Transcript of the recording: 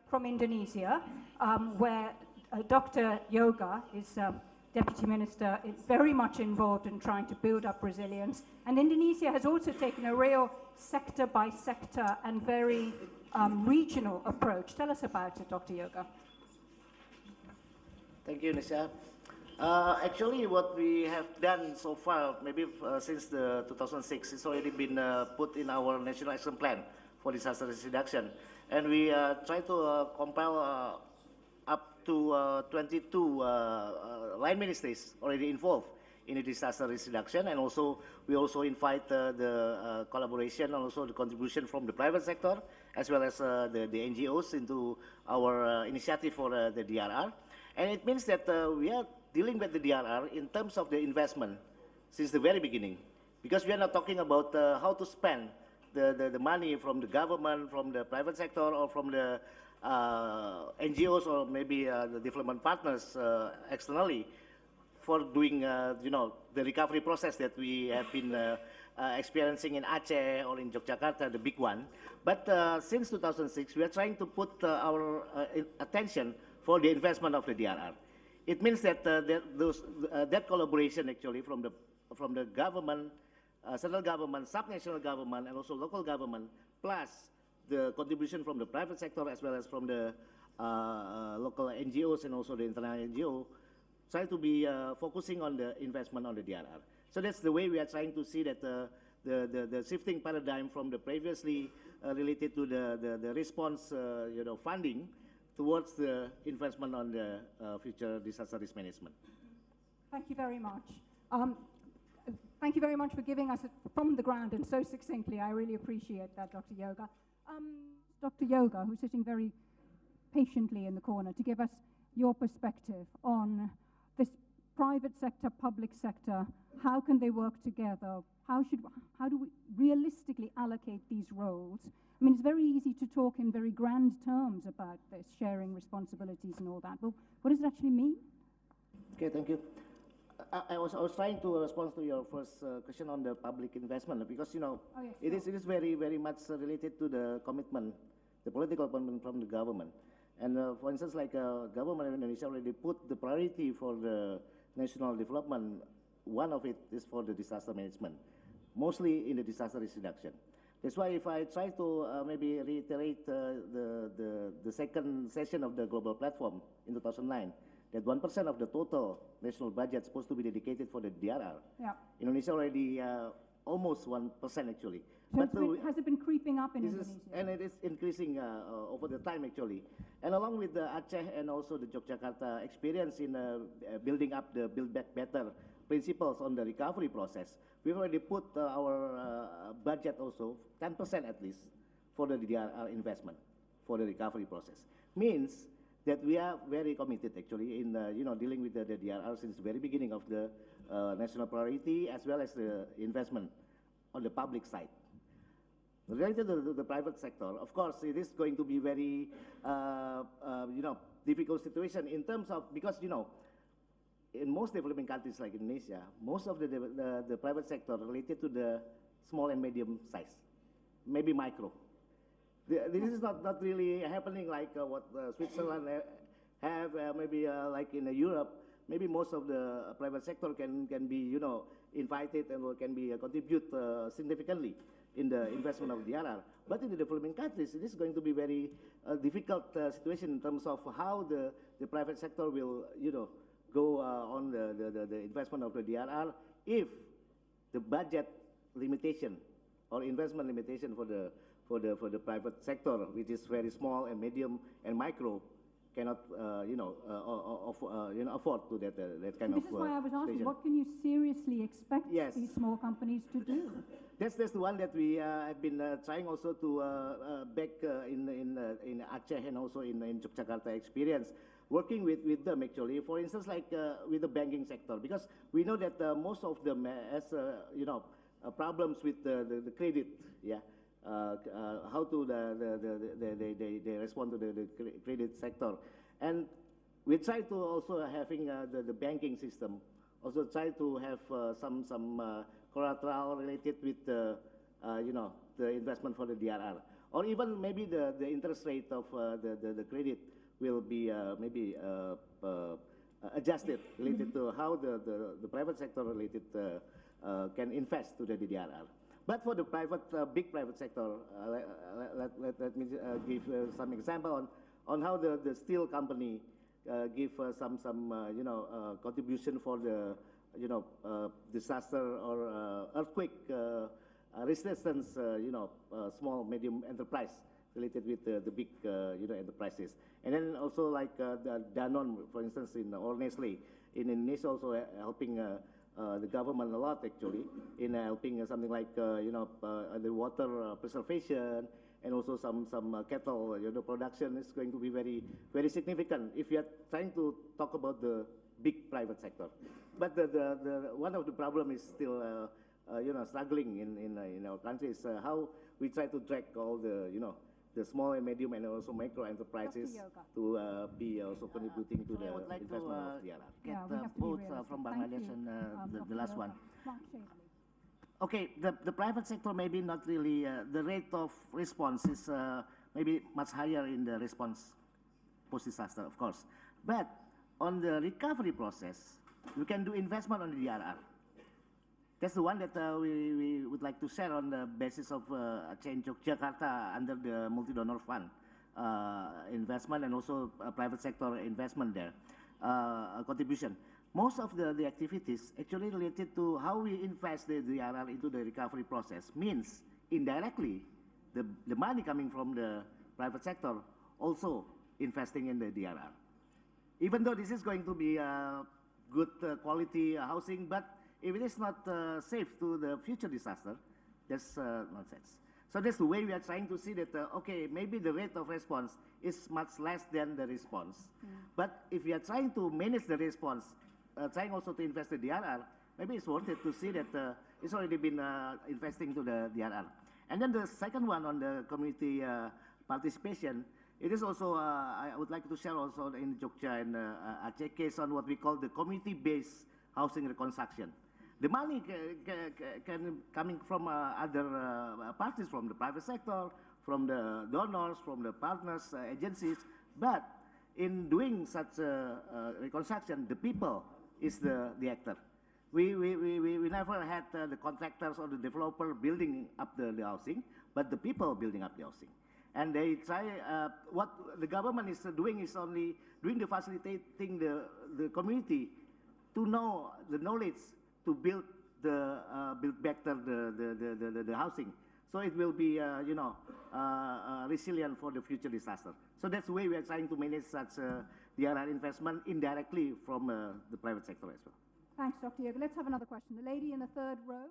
from Indonesia, where Dr. Yoga is Deputy Minister, is very much involved in trying to build up resilience. And Indonesia has also taken a real sector-by-sector and very regional approach. Tell us about it, Dr. Yoga. Thank you, Nisha. Actually, what we have done so far, maybe since the 2006, it's already been put in our National Action Plan for disaster risk reduction. And we try to compile up to 22 line ministries already involved in the disaster risk reduction. And also, we also invite the collaboration and also the contribution from the private sector, as well as the NGOs into our initiative for the DRR. And it means that we are dealing with the DRR in terms of the investment since the very beginning, because we are not talking about how to spend the money from the government, from the private sector, or from the NGOs, or maybe the development partners externally for doing, the recovery process that we have been experiencing in Aceh or in Yogyakarta, the big one. But since 2006, we are trying to put our attention for the investment of the DRR. It means that that collaboration actually from the government, central government, subnational government, and also local government, plus the contribution from the private sector as well as from the local NGOs and also the international NGO, try to be focusing on the investment on the DRR. So that's the way we are trying to see that the shifting paradigm from the previously related to the response funding towards the investment on the future disaster risk management. Thank you very much. Thank you very much for giving us it from the ground and so succinctly. I really appreciate that, Dr. Yoga. Dr. Yoga, who's sitting very patiently in the corner, to give us your perspective on this private sector, public sector. How can they work together? How do we realistically allocate these roles? I mean, it's very easy to talk in very grand terms about this, sharing responsibilities and all that. But what does it actually mean? Okay, thank you. I was trying to respond to your first question on the public investment, because it is very much related to the commitment, the political commitment from the government. And for instance, like government of Indonesia already put the priority for the national development. One of it is for the disaster management, mostly in the disaster risk reduction. That's why if I try to maybe reiterate the second session of the global platform in 2009, that 1% of the total national budget is supposed to be dedicated for the DRR. Yeah. Indonesia already almost 1% actually. So but has it been creeping up in Indonesia? And it is increasing over the time actually. And along with the Aceh and also the Yogyakarta experience in building up the Build Back Better principles on the recovery process, we've already put our budget also 10% at least for the DRR investment for the recovery process. Means that we are very committed actually in dealing with the DRR since the very beginning of the national priority, as well as the investment on the public side. Related to the private sector, of course, it is going to be very difficult situation in terms of, because in most developing countries like Indonesia, most of the private sector related to the small and medium size, maybe micro. This is not really happening like what Switzerland have, maybe like in Europe. Maybe most of the private sector can be invited and can be contribute significantly in the investment of DRR. But in the developing countries, it is going to be very difficult situation in terms of how the private sector will go on the investment of the DRR if the budget limitation or investment limitation for the private sector, which is very small and medium and micro, cannot afford to that kind of. This is why I was asking, what can you seriously expect these small companies to do? That's the one that we have been trying also to back in Aceh and also in Yogyakarta experience, working with them actually. For instance, like with the banking sector, because we know that most of them has problems with the credit, how to they respond to the credit sector, and we try to also having the banking system also try to have some collateral related with the investment for the DRR. Or even maybe the interest rate of the credit will be maybe adjusted related to how the private sector related can invest to the DRR. But for the big private sector, let me give some example on how the steel company give some contribution for the disaster or earthquake resistance small medium enterprise related with the big enterprises. And then also like the Danone, for instance, or Nestle in Indonesia, also helping the government a lot actually in helping something like the water preservation, and also some cattle production is going to be very significant if you are trying to talk about the big private sector. But the one of the problem is still struggling in our country is how we try to drag all the small and medium and also micro enterprises to be also contributing to the investment of DRR. Get both from Bangladesh and the last one. Okay, the private sector maybe not really, the rate of response is maybe much higher in the response post-disaster, of course. But on the recovery process, we can do investment on the DRR. That's the one that we would like to share on the basis of Change Yogyakarta under the multi-donor fund investment and also private sector investment there, contribution. Most of the activities actually related to how we invest the DRR into the recovery process means indirectly the money coming from the private sector also investing in the DRR. Even though this is going to be good quality housing, but if it is not safe to the future disaster, that's nonsense. So that's the way we are trying to see that, okay, maybe the rate of response is much less than the response. But if we are trying to manage the response, trying also to invest the DRR, maybe it's worth it to see that it's already been investing to the DRR. And then the second one on the community participation, it is also, I would like to share also in Jogja and Aceh case on what we call the community-based housing reconstruction. The money can coming from other parties, from the private sector, from the donors, from the partners, agencies, but in doing such reconstruction, the people is the actor. We never had the contractors or the developer building up the housing, but the people building up the housing. And they try, what the government is doing is only doing the facilitating the community to know the knowledge to build build better the housing, so it will be resilient for the future disaster. So that's the way we are trying to manage such DRR investment indirectly from the private sector as well. Thanks, Dr. Yoga. Let's have another question. The lady in the third row.